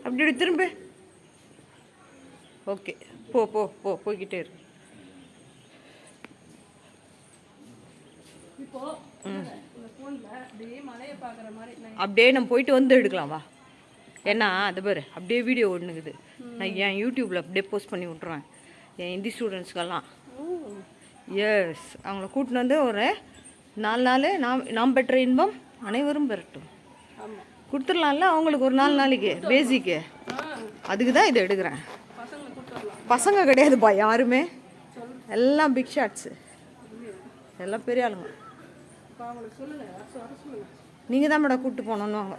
அப்படி திரும்ப. ஓகே, போ போ போ போய்கிட்டே இரு. அப்படியே நம்ம போயிட்டு வந்து எடுக்கலாம் வா. ஏன்னா அது பாரு அப்படியே வீடியோ ஒன்றுக்குது. நான் என் யூடியூப்பில் அப்படியே போஸ்ட் பண்ணி விட்ருவேன் என் ஹிந்தி ஸ்டூடெண்ட்ஸ்க்கெல்லாம். எஸ், அவங்கள கூட்டின்னு வந்து ஒரு 4 நாள் நாம் பெற்ற இன்பம் அனைவரும் பெறட்டும் கொடுத்துடலாம்ல அவங்களுக்கு. ஒரு 4 நாளைக்கு பேசிக்கு. அதுக்கு தான் இதை எடுக்கிறேன். பசங்க கிடையாதுப்பா யாருமே, எல்லாம் பிக் ஷாட்ஸு, எல்லாம் பெரிய ஆளுங்க. நீங்கள் தான் மேடம் கூப்பிட்டு போகணுன்னு வாங்க.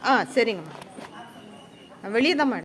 ஆ சரிங்கம்மா, வெளியே தான் மேடம்.